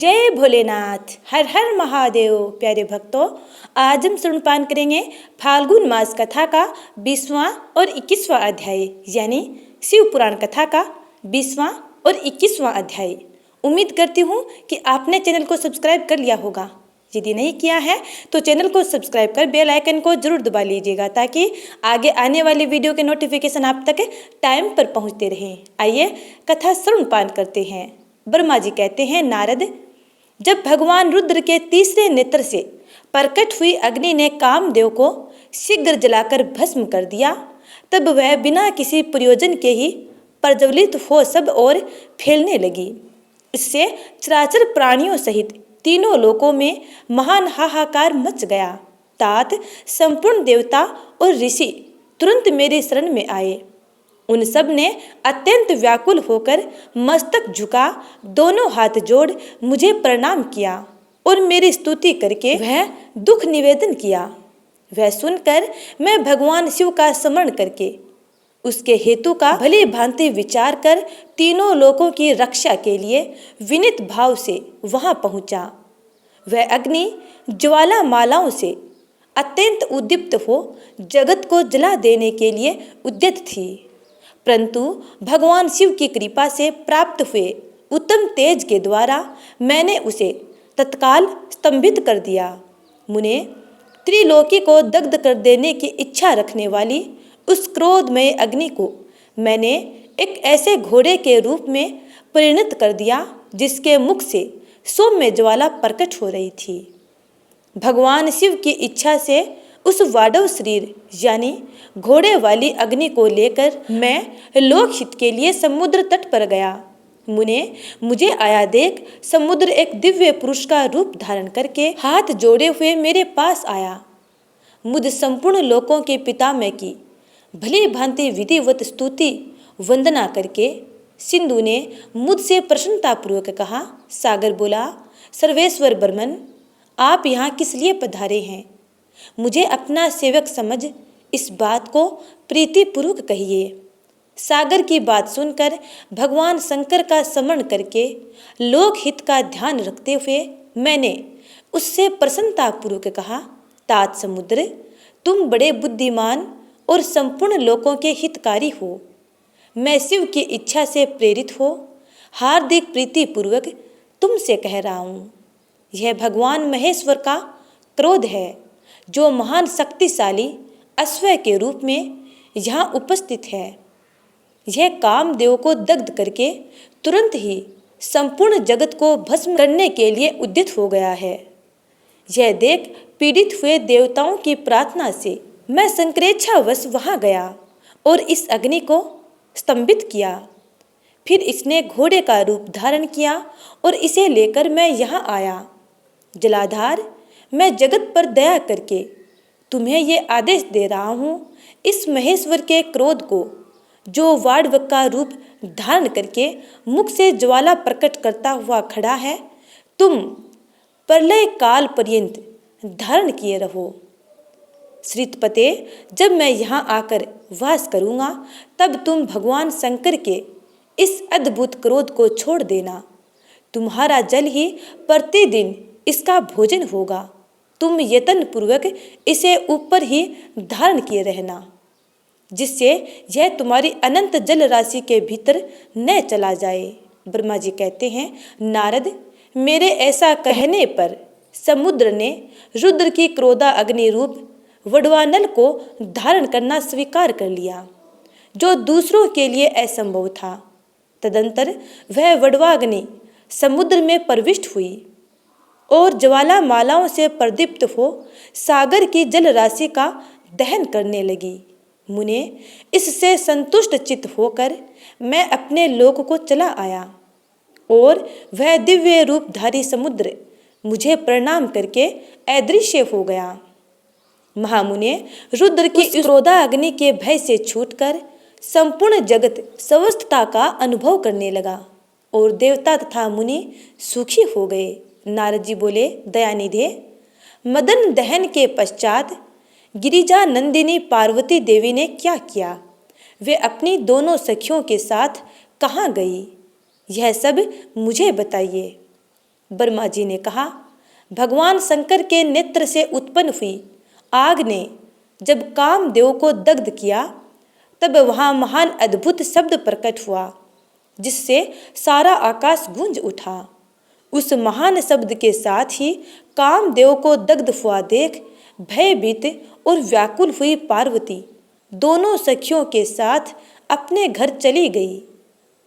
जय भोलेनाथ। हर हर महादेव। प्यारे भक्तों, आज हम श्रवणपान करेंगे फाल्गुन मास कथा का 20वां और 21वां अध्याय, यानी शिव पुराण कथा का 20वां और 21वां अध्याय। उम्मीद करती हूँ कि आपने चैनल को सब्सक्राइब कर लिया होगा। यदि नहीं किया है तो चैनल को सब्सक्राइब कर बेल आइकन को जरूर दबा लीजिएगा, ताकि आगे आने वाली वीडियो के नोटिफिकेशन आप तक टाइम पर पहुँचते रहें। आइए कथा श्रवणपान करते हैं। ब्रह्मा जी कहते हैं, नारद, जब भगवान रुद्र के तीसरे नेत्र से प्रकट हुई अग्नि ने कामदेव को शीघ्र जलाकर भस्म कर दिया, तब वह बिना किसी प्रयोजन के ही प्रज्वलित हो सब और फैलने लगी। इससे चराचर प्राणियों सहित तीनों लोकों में महान हाहाकार मच गया। तात संपूर्ण देवता और ऋषि तुरंत मेरी शरण में आए। उन सब ने अत्यंत व्याकुल होकर मस्तक झुका, दोनों हाथ जोड़ मुझे प्रणाम किया और मेरी स्तुति करके वह दुख निवेदन किया। वह सुनकर मैं भगवान शिव का स्मरण करके उसके हेतु का भली भांति विचार कर तीनों लोकों की रक्षा के लिए विनीत भाव से वहां पहुंचा। वह अग्नि ज्वाला मालाओं से अत्यंत उद्दीप्त हो जगत को जला देने के लिए उद्यत थी, परंतु भगवान शिव की कृपा से प्राप्त हुए उत्तम तेज के द्वारा मैंने उसे तत्काल स्तंभित कर दिया। मुने, त्रिलोकी को दग्ध कर देने की इच्छा रखने वाली उस क्रोधमय अग्नि को मैंने एक ऐसे घोड़े के रूप में परिणत कर दिया जिसके मुख से सौम्य ज्वाला प्रकट हो रही थी। भगवान शिव की इच्छा से उस वाडव शरीर यानी घोड़े वाली अग्नि को लेकर मैं लोकहित के लिए समुद्र तट पर गया। मुने, मुझे आया देख समुद्र एक दिव्य पुरुष का रूप धारण करके हाथ जोड़े हुए मेरे पास आया। मुझ संपूर्ण लोकों के पितामह की भली भांति विधिवत स्तुति वंदना करके सिंधु ने मुझसे प्रसन्नतापूर्वक कहा। सागर बोला, सर्वेश्वर ब्रह्मन, आप यहाँ किस लिए पधारे हैं? मुझे अपना सेवक समझ इस बात को प्रीतिपूर्वक कहिए। सागर की बात सुनकर भगवान शंकर का स्मरण करके लोकहित का ध्यान रखते हुए मैंने उससे प्रसन्नतापूर्वक कहा, तात समुद्र, तुम बड़े बुद्धिमान और संपूर्ण लोकों के हितकारी हो। मैं शिव की इच्छा से प्रेरित हो हार्दिक प्रीतिपूर्वक तुमसे कह रहा हूँ। यह भगवान महेश्वर का क्रोध है, जो महान शक्तिशाली अश्व के रूप में यहाँ उपस्थित है। यह कामदेव को दग्ध करके तुरंत ही संपूर्ण जगत को भस्म करने के लिए उद्यत हो गया है। यह देख पीड़ित हुए देवताओं की प्रार्थना से मैं संक्रेच्छावश वहाँ गया और इस अग्नि को स्तंभित किया। फिर इसने घोड़े का रूप धारण किया और इसे लेकर मैं यहाँ आया। जलाधार, मैं जगत पर दया करके तुम्हें ये आदेश दे रहा हूँ, इस महेश्वर के क्रोध को, जो वाडव का रूप धारण करके मुख से ज्वाला प्रकट करता हुआ खड़ा है, तुम प्रलय काल पर्यंत धारण किए रहो। श्रीतपते, जब मैं यहाँ आकर वास करूँगा, तब तुम भगवान शंकर के इस अद्भुत क्रोध को छोड़ देना। तुम्हारा जल ही प्रतिदिन इसका भोजन होगा। तुम यत्न पूर्वक इसे ऊपर ही धारण किए रहना, जिससे यह तुम्हारी अनंत जल राशि के भीतर न चला जाए। ब्रह्मा जी कहते हैं, नारद, मेरे ऐसा कहने पर समुद्र ने रुद्र की क्रोधा अग्नि रूप वडवानल को धारण करना स्वीकार कर लिया, जो दूसरों के लिए असंभव था। तदंतर वह वडवाग्नि समुद्र में प्रविष्ट हुई और ज्वाला मालाओं से प्रदीप्त हो सागर की जल राशि का दहन करने लगी। मुने, इससे संतुष्ट चित्त होकर मैं अपने लोक को चला आया और वह दिव्य रूपधारी समुद्र मुझे प्रणाम करके अदृश्य हो गया। महामुने, रुद्र की इस क्रोधा अग्नि के भय से छूटकर संपूर्ण जगत स्वस्थता का अनुभव करने लगा और देवता तथा मुनि सुखी हो गए। नारद जी बोले, दयानिधे, मदन दहन के पश्चात गिरिजा नंदिनी पार्वती देवी ने क्या किया? वे अपनी दोनों सखियों के साथ कहाँ गई? यह सब मुझे बताइए। ब्रह्मा जी ने कहा, भगवान शंकर के नेत्र से उत्पन्न हुई आग ने जब कामदेव को दग्ध किया, तब वहाँ महान अद्भुत शब्द प्रकट हुआ, जिससे सारा आकाश गूंज उठा। उस महान शब्द के साथ ही कामदेव को दग्ध हुआ देख भयभीत और व्याकुल हुई पार्वती दोनों सखियों के साथ अपने घर चली गई।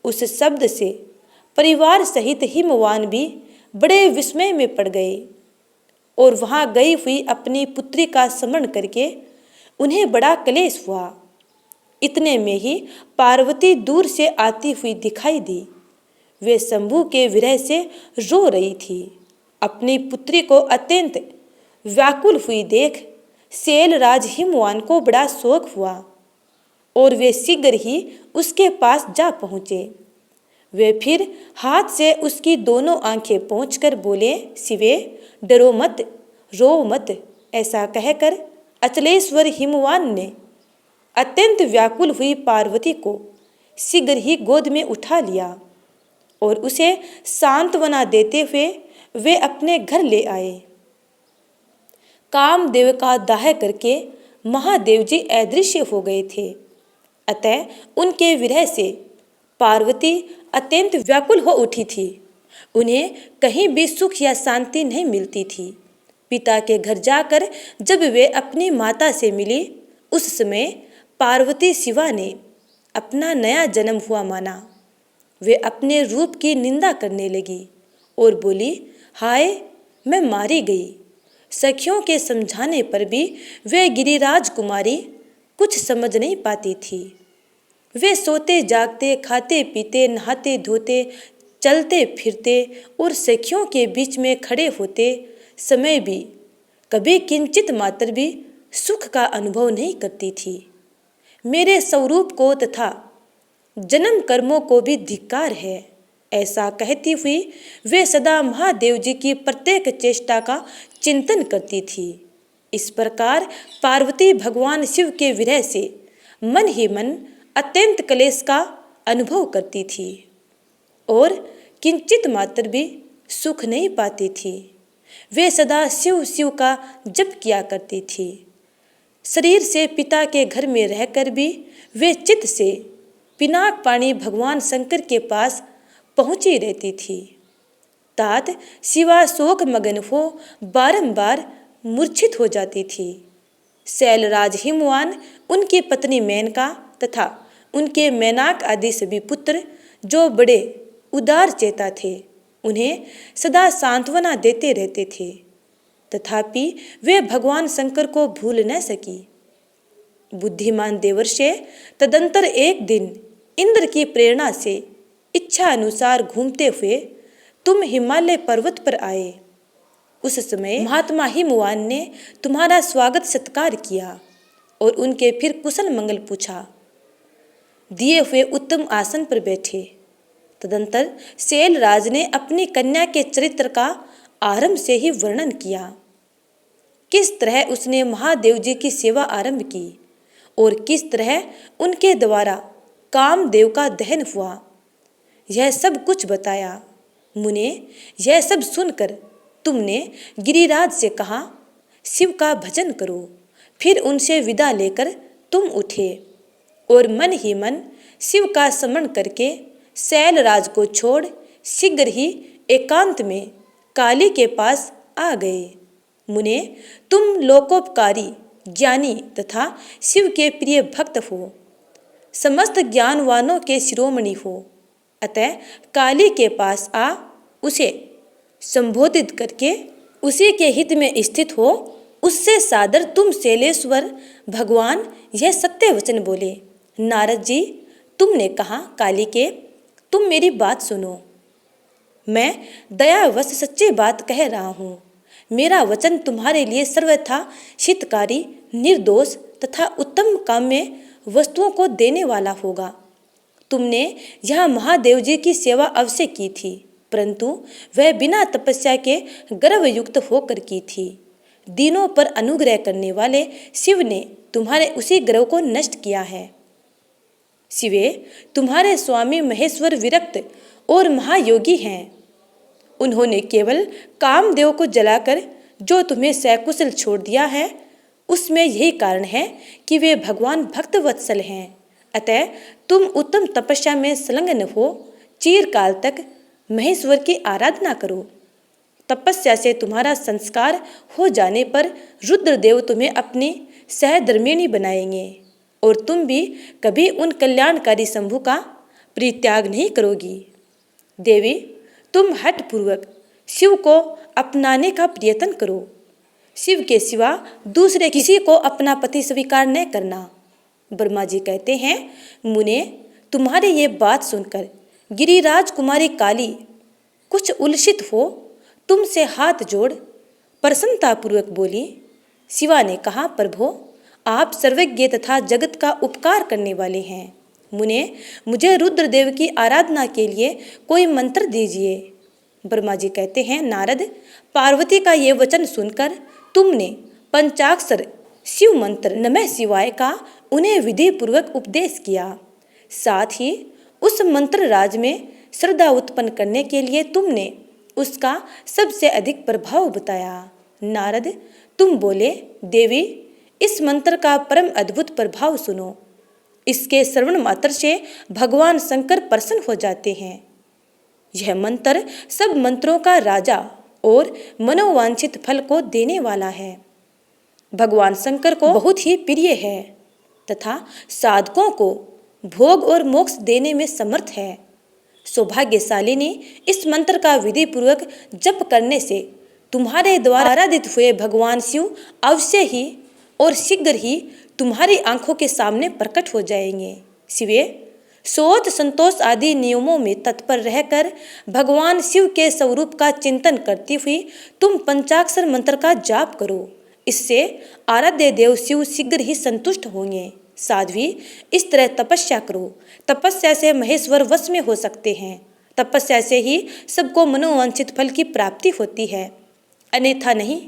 उस शब्द से परिवार सहित हिमवान भी बड़े विस्मय में पड़ गए और वहां गई हुई अपनी पुत्री का स्मरण करके उन्हें बड़ा क्लेश हुआ। इतने में ही पार्वती दूर से आती हुई दिखाई दी। वे शंभु के विरह से रो रही थी। अपनी पुत्री को अत्यंत व्याकुल हुई देख शैलराज हिमवान को बड़ा शोक हुआ और वे शीघ्र ही उसके पास जा पहुँचे। वे फिर हाथ से उसकी दोनों आंखें पोंछकर बोले, शिवे डरो मत, रो मत। ऐसा कहकर अचलेश्वर हिमवान ने अत्यंत व्याकुल हुई पार्वती को शीघ्र ही गोद में उठा लिया और उसे सांत्वना देते हुए वे अपने घर ले आए। कामदेव का दाह करके महादेव जी अदृश्य हो गए थे। अतः उनके विरह से पार्वती अत्यंत व्याकुल हो उठी थी। उन्हें कहीं भी सुख या शांति नहीं मिलती थी। पिता के घर जाकर जब वे अपनी माता से मिली, उस समय पार्वती शिवा ने अपना नया जन्म हुआ माना। वे अपने रूप की निंदा करने लगी और बोली, हाय मैं मारी गई। सखियों के समझाने पर भी वे गिरिराज कुमारी कुछ समझ नहीं पाती थी। वे सोते जागते, खाते पीते, नहाते धोते, चलते फिरते और सखियों के बीच में खड़े होते समय भी कभी किंचित मात्र भी सुख का अनुभव नहीं करती थी। मेरे स्वरूप को तथा जन्म कर्मों को भी धिक्कार है, ऐसा कहती हुई वे सदा महादेव जी की प्रत्येक चेष्टा का चिंतन करती थी। इस प्रकार पार्वती भगवान शिव के विरह से मन ही मन अत्यंत क्लेश का अनुभव करती थी और किंचित मात्र भी सुख नहीं पाती थी। वे सदा शिव शिव का जप किया करती थी। शरीर से पिता के घर में रहकर भी वे चित्त से पिनाक पानी भगवान शंकर के पास पहुंची रहती थी। तात शिवा शोक मगन हो बारंबार मूर्छित हो जाती थी। शैलराज हिमवान, उनकी पत्नी मेनका तथा उनके मैनाक आदि सभी पुत्र जो बड़े उदार चेता थे, उन्हें सदा सांत्वना देते रहते थे। तथापि वे भगवान शंकर को भूल न सकी। बुद्धिमान देवर्षि तदंतर एक दिन इंद्र की प्रेरणा से इच्छा अनुसार घूमते हुए तुम हिमालय पर्वत पर आए। उस समय महात्मा हिमवान ने तुम्हारा स्वागत सत्कार किया और उनके फिर कुशल मंगल पूछा। दिए हुए उत्तम आसन पर बैठे। तदंतर शैलराज ने अपनी कन्या के चरित्र का आरंभ से ही वर्णन किया। किस तरह उसने महादेव जी की सेवा आरंभ की और किस तरह उनके द्वारा कामदेव का दहन हुआ, यह सब कुछ बताया। मुने, यह सब सुनकर तुमने गिरिराज से कहा, शिव का भजन करो। फिर उनसे विदा लेकर तुम उठे और मन ही मन शिव का स्मरण करके शैलराज को छोड़ शीघ्र ही एकांत में काली के पास आ गए। मुने, तुम लोकोपकारी, ज्ञानी तथा शिव के प्रिय भक्त हो, समस्त ज्ञानवानों के शिरोमणि हो। अतः काली के पास आ उसे संबोधित करके उसी के हित में स्थित हो। उससे सादर तुम शैलेश्वर भगवान यह सत्य वचन बोले। नारद जी, तुमने कहा, काली के तुम मेरी बात सुनो। मैं दयावश सच्ची बात कह रहा हूँ। मेरा वचन तुम्हारे लिए सर्वथा हितकारी, निर्दोष तथा उत्तम काम में वस्तुओं को देने वाला होगा। तुमने यहाँ महादेव जी की सेवा अवश्य की थी, परंतु वह बिना तपस्या के गर्वयुक्त होकर की थी। दीनों पर अनुग्रह करने वाले शिव ने तुम्हारे उसी गर्व को नष्ट किया है। शिवे, तुम्हारे स्वामी महेश्वर विरक्त और महायोगी हैं उन्होंने केवल कामदेव को जलाकर जो तुम्हें सकुशल छोड़ दिया है, उसमें यही कारण है कि वे भगवान भक्त वत्सल हैं। अतः तुम उत्तम तपस्या में संलग्न हो चिरकाल तक महेश्वर की आराधना करो। तपस्या से तुम्हारा संस्कार हो जाने पर रुद्रदेव तुम्हें अपनी सहधर्मिणी बनाएंगे और तुम भी कभी उन कल्याणकारी शंभु का परित्याग नहीं करोगी। देवी, तुम हठपूर्वक शिव को अपनाने का प्रयत्न करो। शिव के सिवा दूसरे किसी को अपना पति स्वीकार न करना। ब्रह्मा जी कहते हैं, मुने, तुम्हारी ये बात सुनकर गिरिराज कुमारी काली कुछ उलसित हो तुमसे हाथ जोड़ प्रसन्नतापूर्वक बोली। शिवा ने कहा, प्रभो, आप सर्वज्ञ तथा जगत का उपकार करने वाले हैं। मुने, मुझे रुद्रदेव की आराधना के लिए कोई मंत्र दीजिए। ब्रह्मा जी कहते हैं, नारद, पार्वती का ये वचन सुनकर तुमने पंचाक्षर शिव मंत्र नमः शिवाय का उन्हें विधि पूर्वक उपदेश किया। साथ ही उस मंत्र राज में श्रद्धा उत्पन्न करने के लिए तुमने उसका सबसे अधिक प्रभाव बताया। नारद, तुम बोले, देवी, इस मंत्र का परम अद्भुत प्रभाव सुनो। इसके श्रवण मात्र से भगवान शंकर प्रसन्न हो जाते हैं। यह मंत्र सब मंत्रों का राजा और मनोवांछित फल को देने वाला है। भगवान शंकर को बहुत ही प्रिय है तथा साधकों को भोग और मोक्ष देने में समर्थ है। सौभाग्यशालिनी, इस मंत्र का विधि पूर्वक जप करने से तुम्हारे द्वारा आराधित हुए भगवान शिव अवश्य ही और शीघ्र ही तुम्हारी आंखों के सामने प्रकट हो जाएंगे। शिवे, शोच संतोष आदि नियमों में तत्पर रहकर भगवान शिव के स्वरूप का चिंतन करती हुई तुम पंचाक्षर मंत्र का जाप करो। इससे आराध्य देव शिव शीघ्र ही संतुष्ट होंगे। साध्वी, इस तरह तपस्या करो। तपस्या से महेश्वर वश में हो सकते हैं। तपस्या से ही सबको मनोवांछित फल की प्राप्ति होती है, अन्यथा नहीं।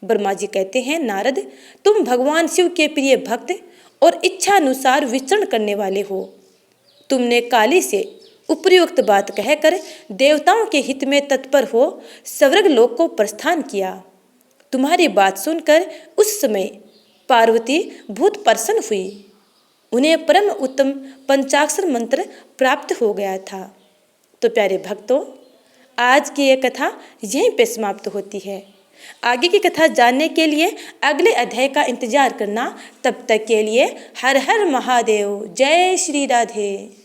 ब्रह्मा जी कहते हैं, नारद, तुम भगवान शिव के प्रिय भक्त और इच्छा अनुसार विचरण करने वाले हो। तुमने काली से उपयुक्त बात कहकर देवताओं के हित में तत्पर हो स्वर्ग लोक को प्रस्थान किया। तुम्हारी बात सुनकर उस समय पार्वती बहुत प्रसन्न हुई। उन्हें परम उत्तम पंचाक्षर मंत्र प्राप्त हो गया था। तो प्यारे भक्तों, आज की ये कथा यहीं पे समाप्त होती है। आगे की कथा जानने के लिए अगले अध्याय का इंतजार करना। तब तक के लिए हर हर महादेव। जय श्री राधे।